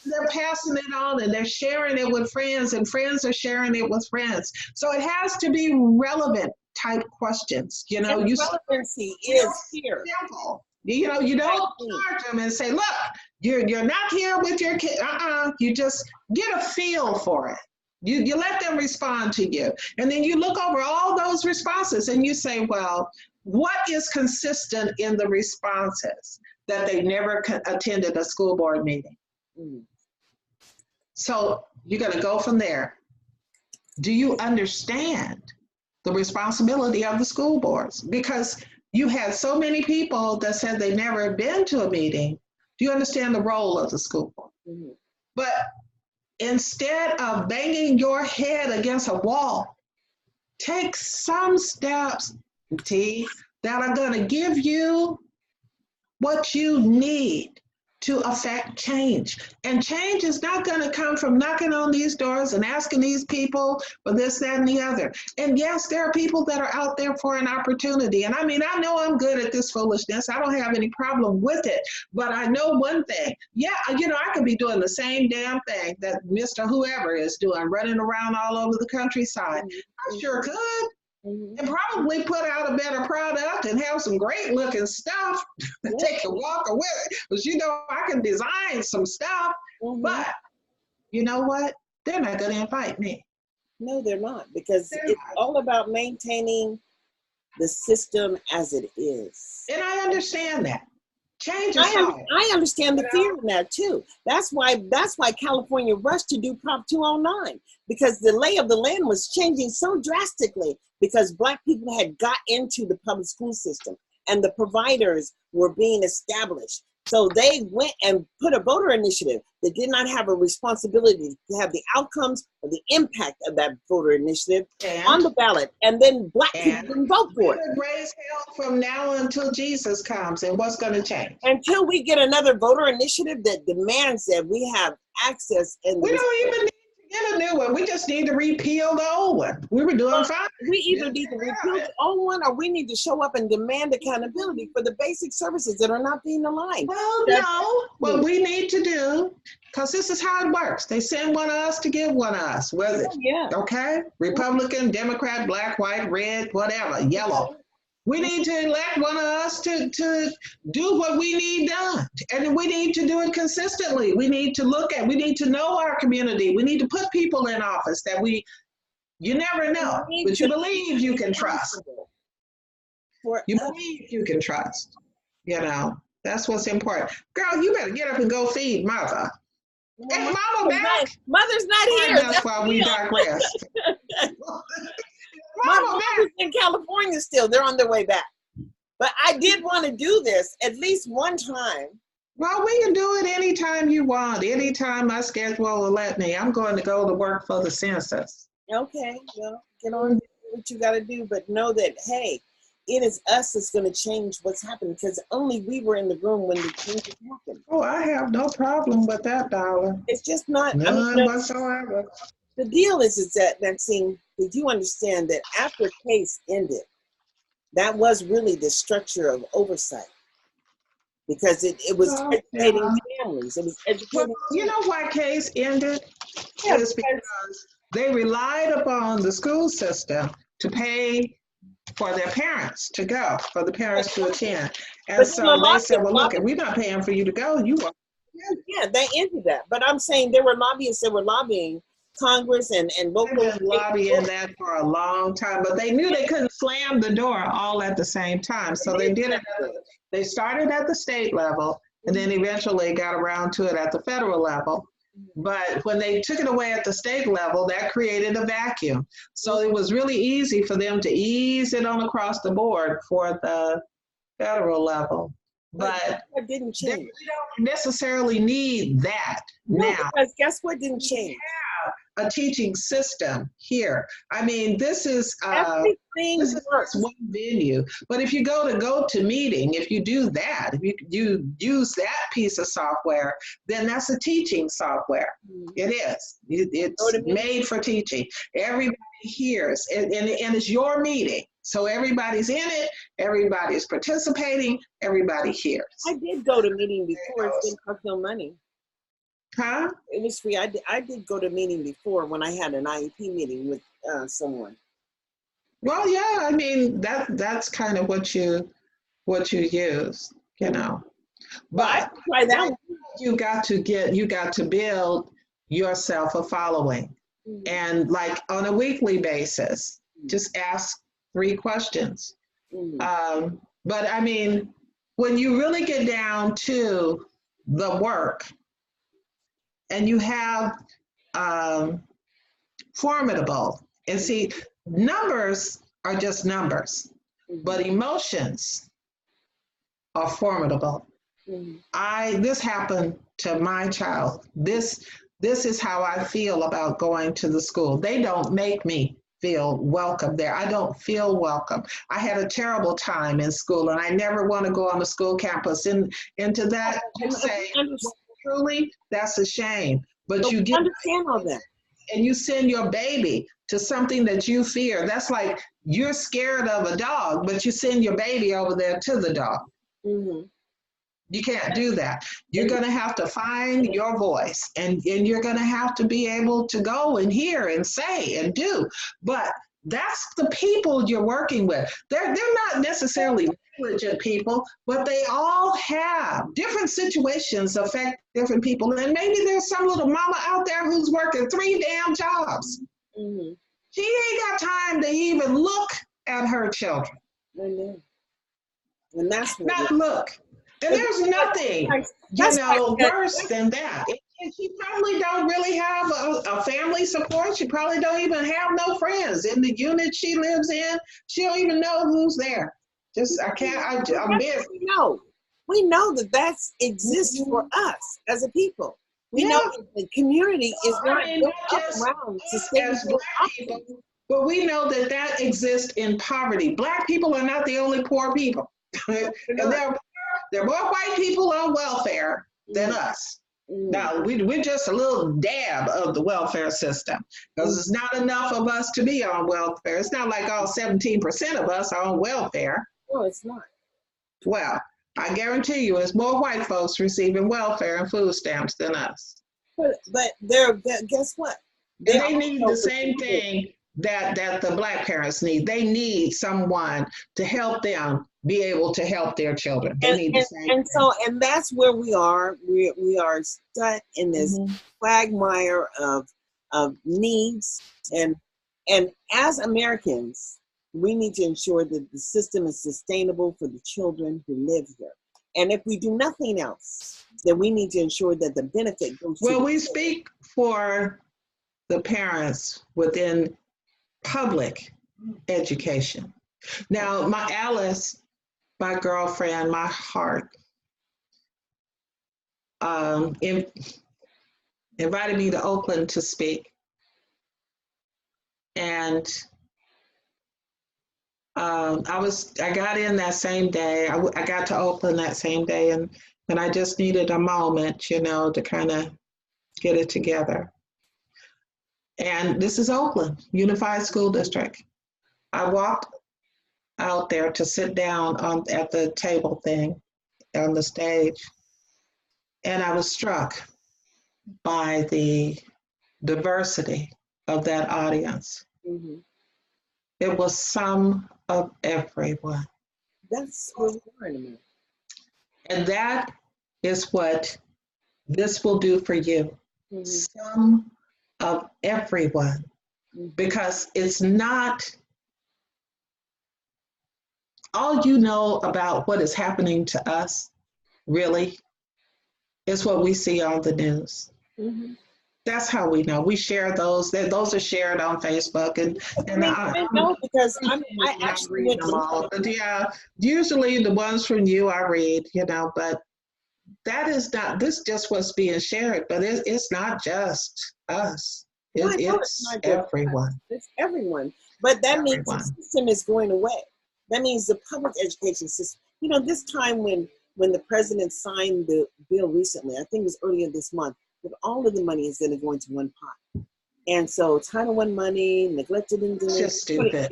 They're passing it on and they're sharing it with friends, and friends are sharing it with friends. So it has to be relevant type questions. You know, relevancy is here. Simple. You know, you don't charge them and say, look, you're not here with your kid. You just get a feel for it. You let them respond to you. And then you look over all those responses and you say, well, what is consistent in the responses? That they never attended a school board meeting. So you're going to go from there. Do you understand the responsibility of the school boards? Because you had so many people that said they never been to a meeting. Do you understand the role of the school board? But instead of banging your head against a wall, take some steps, T, that are going to give you what you need to affect change. And change is not going to come from knocking on these doors and asking these people for this, that, and the other. And yes, there are people that are out there for an opportunity. And I mean, I know I'm good at this foolishness. I don't have any problem with it. But I know one thing. Yeah, you know, I could be doing the same damn thing that Mr. Whoever is doing, running around all over the countryside. I sure could. And probably put out a better product and have some great looking stuff to take a walk with it. Because you know, I can design some stuff, but you know what? They're not going to invite me. No, they're not, because it's all about maintaining the system as it is. And I understand that. Change is hard. I understand the fear in that too. That's why California rushed to do Prop 209, because the lay of the land was changing so drastically because Black people had got into the public school system and the providers were being established. So they went and put a voter initiative that did not have a responsibility to have the outcomes or the impact of that voter initiative on the ballot. And then Black people didn't vote for it. Raise hell from now until Jesus comes, and what's going to change? Until we get another voter initiative that demands that we have access. And we don't even need to get a new one. We just need to repeal the old one. We were doing fine. We either need to repeal the old one, or we need to show up and demand accountability for the basic services that are not being aligned. Well, no, what we need to do, because this is how it works. They send one of us to give one of us. Whether okay, Republican, Democrat, Black, white, red, whatever, yellow. We need to elect one of us to do what we need done. And we need to do it consistently. We need to we need to know our community. We need to put people in office that you never know, but you believe you can trust. You believe you can trust. You know, that's what's important. Girl, you better get up and go feed mother. Is Mama back? Mother's not here. That's why we digressed. My mother's in California still. They're on their way back. But I did want to do this at least one time. Well, we can do it anytime you want. Anytime my schedule will let me. I'm going to go to work for the census. Okay, well, get on what you got to do, but know that, hey, it is us that's going to change what's happening, because only we were in the room when the changes happened. Oh, I have no problem with that, darling. It's just not. None whatsoever. The deal is that, Maxine, did you understand that after case ended, that was really the structure of oversight? Because it was educating families. It was educating. Well, you know why case ended? Yeah, it's because they relied upon the school system to pay for their parents to go, for the parents to attend. And so they said, well, look, if we're not paying for you to go, you won't. Yeah, they ended that. But I'm saying there were lobbyists that were lobbying Congress and local. They've been lobbying that for a long time, but they knew they couldn't slam the door all at the same time. So they did it. They started at the state level and then eventually got around to it at the federal level. But when they took it away at the state level, that created a vacuum. So it was really easy for them to ease it on across the board for the federal level. But it didn't change. We don't necessarily need that now. Because guess what didn't change? A teaching system here. I mean, this is one venue. But if you go to GoToMeeting, if you do that, if you use that piece of software, then that's a teaching software. It is. It's made for teaching. Everybody hears, and it's your meeting. So everybody's in it, everybody's participating, everybody hears. I did go to meeting before. It didn't cost no money. Huh? It was free. I did go to meeting before when I had an IEP meeting with someone. Well, yeah, I mean that's kind of what you use, you know. But you got to build yourself a following, and like on a weekly basis, just ask 3 questions. But I mean, when you really get down to the work, and you have formidable, and see, numbers are just numbers, but emotions are formidable. This happened to my child. This is how I feel about going to the school. They don't make me feel welcome there. I don't feel welcome. I had a terrible time in school, and I never want to go on the school campus. Into that, you say, truly, that's a shame. But you get understand all that, and you send your baby to something that you fear. That's like you're scared of a dog, but you send your baby over there to the dog. You can't do that. You're going to have to find your voice, and you're going to have to be able to go and hear and say and do. But that's the people you're working with. They're not necessarily intelligent people, but they all have different situations affect different people. And maybe there's some little mama out there who's working 3 damn jobs. She ain't got time to even look at her children. I know. And that's not look. And there's nothing, worse than that. And she probably don't really have a family support. She probably don't even have no friends in the unit she lives in. She don't even know who's there. I'm busy. We know that exists for us as a people. We know that the community is not just around to stay as Black people, but we know that exists in poverty. Black people are not the only poor people. There are more white people on welfare than us. Now, we're just a little dab of the welfare system because it's not enough of us to be on welfare. It's not like all 17% of us are on welfare. No, it's not. Well, I guarantee you it's more white folks receiving welfare and food stamps than us. But guess what? They need the same thing that the Black parents need. They need someone to help them be able to help their children. They need the same thing. And that's where we are. We are stuck in this quagmire of needs. And as Americans, we need to ensure that the system is sustainable for the children who live here. And if we do nothing else, that we need to ensure that the benefit goes to. Well, we speak for the parents within public education. Now, my Alice, my girlfriend, my heart, invited me to Oakland to speak. And I got in that same day. I got to Oakland that same day, and I just needed a moment, you know, to kind of get it together. And this is Oakland, Unified School District. I walked out there to sit down at the table thing on the stage, and I was struck by the diversity of that audience. Mm-hmm. It was some of everyone. That's what we are in America. And that is what this will do for you. Mm-hmm. Some of everyone. Mm-hmm. Because it's not all you know about what is happening to us, really, is what we see on the news. Mm-hmm. That's how we know. We share those. Those are shared on Facebook, and I know because I actually read them all. But yeah, usually the ones from you I read, you know. But that is not. This just what's being shared. But it's not just us. It's everyone. It's everyone. But that means the system is going away. That means the public education system. You know, this time when the president signed the bill recently, I think it was earlier this month. All of the money is then going to one pot. And so Title I money, neglected and it's just stupid.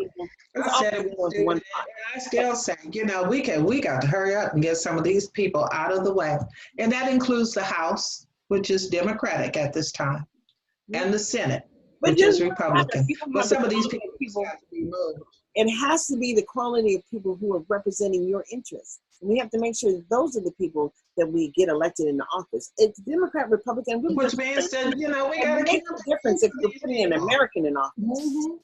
I still say, you know, we got to hurry up and get some of these people out of the way. And that includes the House, which is Democratic at this time, and the Senate, which is Republican. But some of these people have to be moved. It has to be the quality of people who are representing your interests. And we have to make sure that those are the people that we get elected into office. It's Democrat, Republican. Which means that, you know, we got to make a difference if you're putting an American in office. Mm-hmm.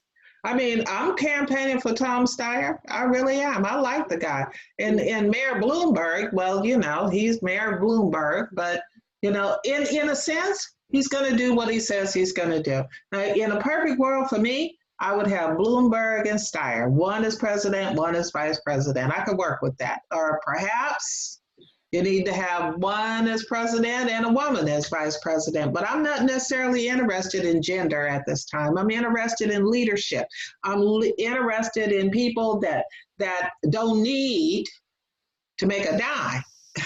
I mean, I'm campaigning for Tom Steyer. I really am. I like the guy. And Mayor Bloomberg, well, you know, he's Mayor Bloomberg, but, you know, in a sense, he's going to do what he says he's going to do. In a perfect world for me, I would have Bloomberg and Steyer. One is president, one is vice president. I could work with that. Or perhaps you need to have one as president and a woman as vice president. But I'm not necessarily interested in gender at this time. I'm interested in leadership. I'm interested in people that don't need to make a dime.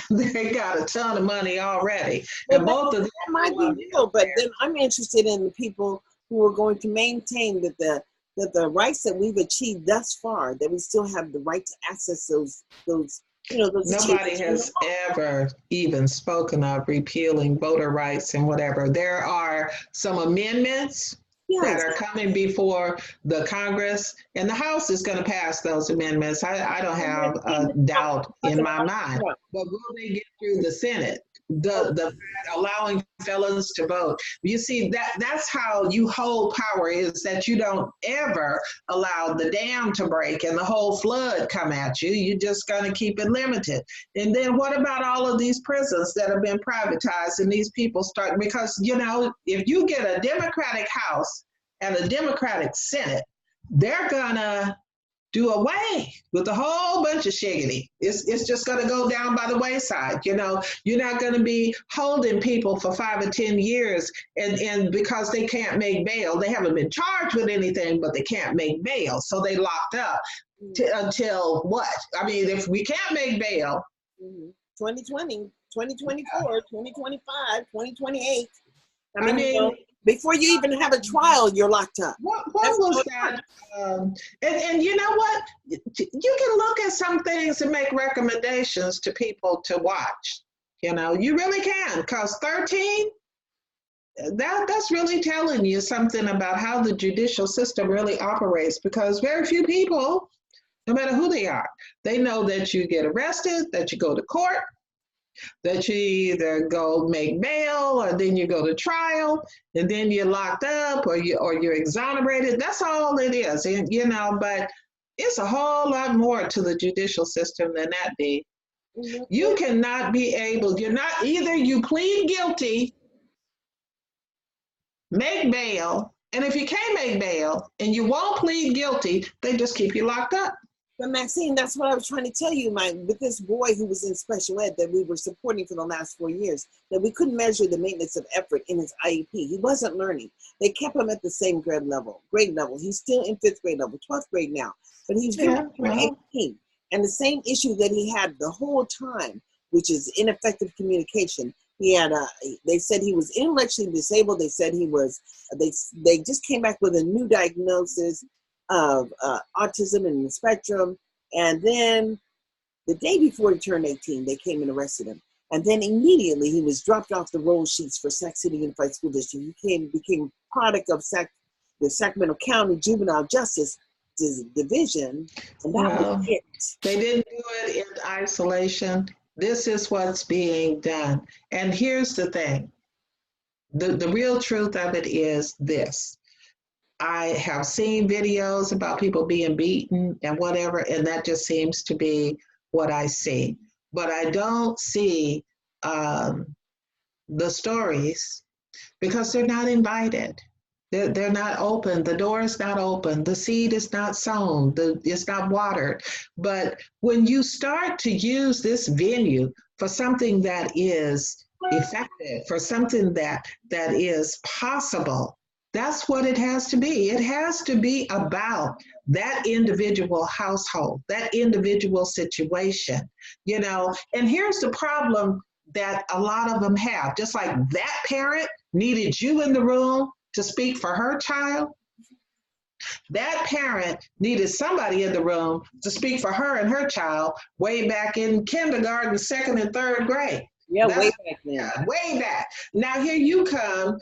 They got a ton of money already. Well, and both of them might be real, but then I'm interested in the people who are going to maintain that the rights that we've achieved thus far, that we still have the right to access those Nobody has ever even spoken of repealing voter rights and whatever. There are some amendments that are coming before the Congress, and the House is going to pass those amendments. I don't have a doubt in my mind. But will they get through the Senate? The allowing felons to vote. You see, that's how you hold power, is that you don't ever allow the dam to break and the whole flood come at you. You're just going to keep it limited. And then what about all of these prisons that have been privatized and these people start, because, you know, if you get a Democratic House and a Democratic Senate, they're going to do away with a whole bunch of shiggity. It's just going to go down by the wayside. You know, you're not going to be holding people for 5 or 10 years and because they can't make bail. They haven't been charged with anything, but they can't make bail. So they locked up until what? I mean, if we can't make bail. 2020, 2024, 2025, 2028. I mean, before you even have a trial, you're locked up. What was that? And you know what? You can look at some things and make recommendations to people to watch. You know, you really can, because 13, that's really telling you something about how the judicial system really operates, because very few people, no matter who they are, they know that you get arrested, that you go to court, that you either go make bail, or then you go to trial, and then you're locked up, or you're exonerated. That's all it is. And, you know, but it's a whole lot more to the judicial system than that, Dee. You cannot be able, you're not, either you plead guilty, make bail, and if you can't make bail and you won't plead guilty, they just keep you locked up. But Maxine, that's what I was trying to tell you, with this boy who was in special ed that we were supporting for the last 4 years, that we couldn't measure the maintenance of effort in his IEP. He wasn't learning. They kept him at the same grade level. He's still in 5th grade level, 12th grade now, but he's 18. And the same issue that he had the whole time, which is ineffective communication. He had they said he was intellectually disabled. They said he was, they just came back with a new diagnosis of autism and the spectrum. And then the day before he turned 18, they came and arrested him. And then immediately he was dropped off the roll sheets for Sac City Unified School District. He became product of the Sacramento County Juvenile Justice Division. And that was it. They didn't do it in isolation. This is what's being done. And here's the thing. The real truth of it is this. I have seen videos about people being beaten and whatever, and that just seems to be what I see. But I don't see the stories because they're not invited. They're not open. The door is not open. The seed is not sown. It's not watered. But when you start to use this venue for something that is effective, for something that is possible, that's what it has to be. It has to be about that individual household, that individual situation, you know. And here's the problem that a lot of them have. Just like that parent needed you in the room to speak for her child, that parent needed somebody in the room to speak for her and her child way back in kindergarten, 2nd and 3rd grade. Yeah, way back then. Yeah, way back. Now here you come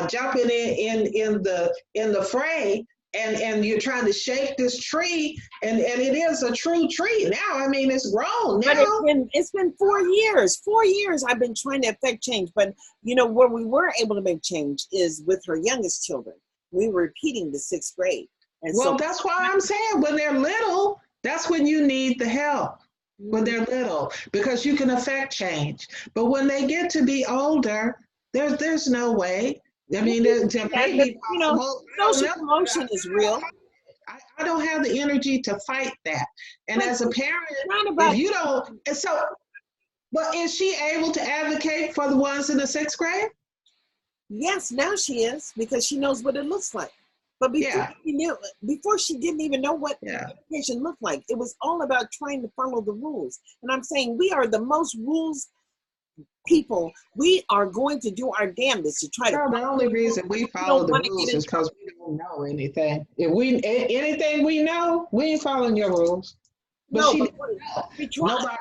jumping in the fray, and you're trying to shake this tree, and it is a true tree now. I mean, it's grown now. But it's been 4 years. 4 years I've been trying to affect change. But you know where we were able to make change is with her youngest children. We were repeating the 6th grade. And well, that's why I'm saying when they're little, that's when you need the help. When they're little, because you can affect change. But when they get to be older, there's no way. I mean, there may be possible. Social promotion is real. I don't have the energy to fight that. And as a parent, if you don't, and so, well, is she able to advocate for the ones in the 6th grade? Yes, now she is, because she knows what it looks like. But before she didn't even know what education looked like. It was all about trying to follow the rules. And I'm saying we are the most rules people. We are going to do our damnedest to try to. The only reason we follow the rules is because we don't know anything. If anything we know, we ain't following your rules. But nobody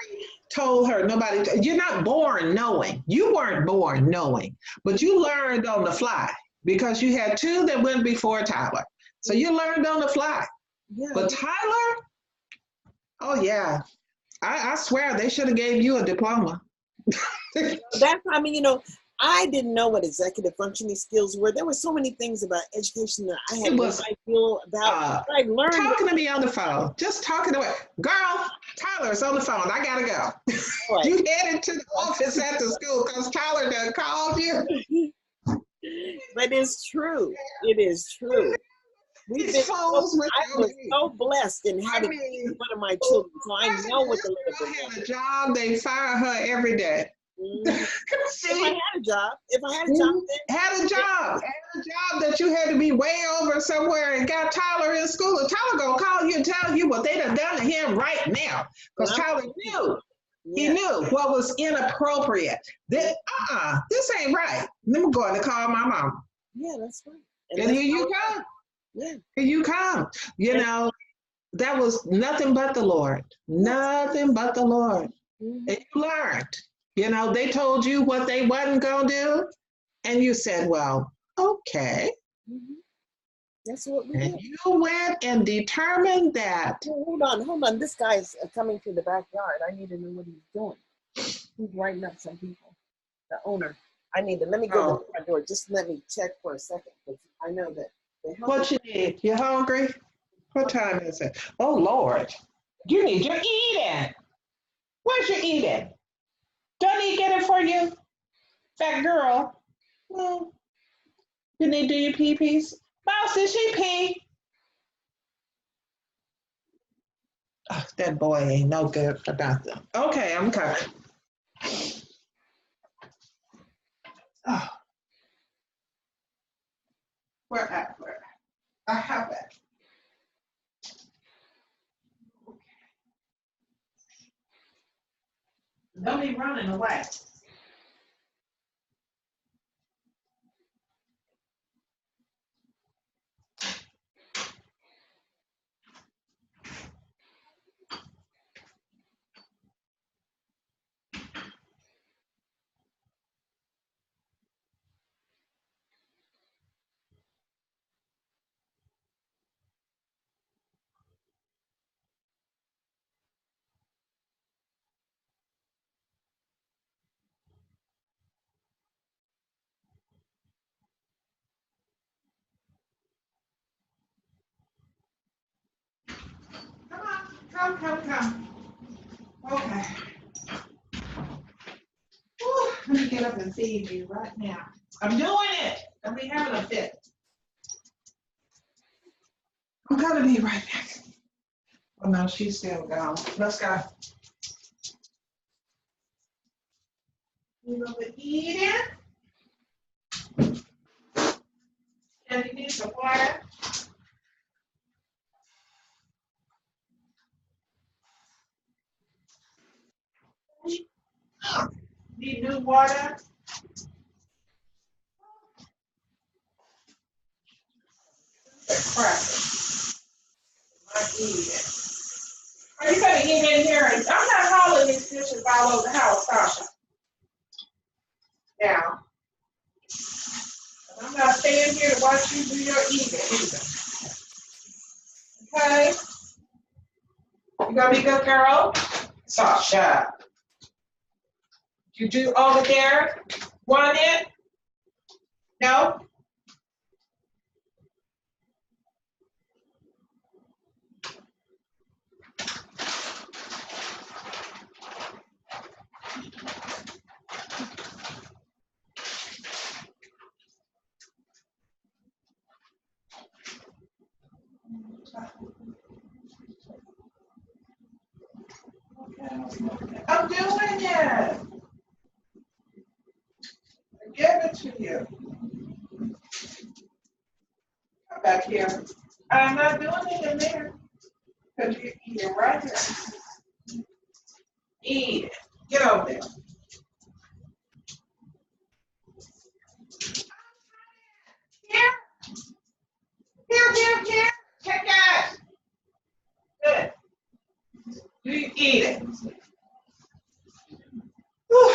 told her. You're not born knowing. You weren't born knowing, but you learned on the fly. Because you had 2 that went before Tyler. So you learned on the fly. Yeah. But Tyler, oh yeah. I swear they should have gave you a diploma. I didn't know what executive functioning skills were. There were so many things about education that I had no idea about. I learned. Talking to me on the phone. Just talking to me. Girl, Tyler's on the phone. I gotta go. Right. You headed to the office at the school because Tyler done called you. But it's true. It is true. I was so blessed in having one of my children, so I know what the little had a job, they fire her every day. If I had a job, had a job that you had to be way over somewhere and got Tyler in school, and Tyler gonna call you and tell you what they done to him right now, because Tyler knew. He knew what was inappropriate. This ain't right. Let me go and call my mama. Yeah, that's right. And here you come. Yeah. Here you come. You know, that was nothing but the Lord. Nothing but the Lord. Mm-hmm. And you learned. You know, they told you what they wasn't going to do. And you said, well, okay. Mm-hmm. That's what we and did. You went and determined that. Hold on. This guy's coming to the backyard. I need to know what he's doing. He's writing up some people. The owner. Let me go to the front door. Just let me check for a second, because I know that. What you need? You hungry? What time is it? Oh, Lord. You need your eating. Where What is you eating? Don't he get it for you? Fat girl. Hmm. You need to do your pee-pees? Mouse, did she pee? Oh, that boy ain't no good for nothing. Okay, I'm coming. Oh, where at? Where? I have it. Don't be running away. Come on, come. Okay. Whew, let me get up and feed you right now. I'm doing it. I'll be having a fit. I'm gonna be right back. Oh no, she's still gone. Let's go. You gonna be eating? And you need some water? Need new water? Crap. I'm eating. Are you gonna eat in here? I'm not hauling these dishes all over the house, Sasha. Now, I'm not staying here to watch you do your eating either. Okay? You gonna be a good girl? Sasha. You do over there? Want it? No? Okay. I'm doing it. I give it to you. Come back here. I'm not doing it in there. Because you eat it right here. Eat it. Get over there. Here. Here. Check that. Good. You eat it. Whew.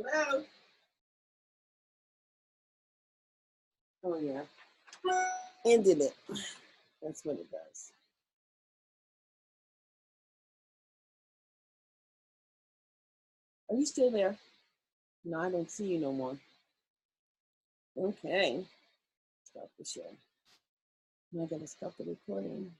Hello? Oh, yeah. Ended it. That's what it does. Are you still there? No, I don't see you no more. Okay. Stop the show. Now I gotta stop the recording.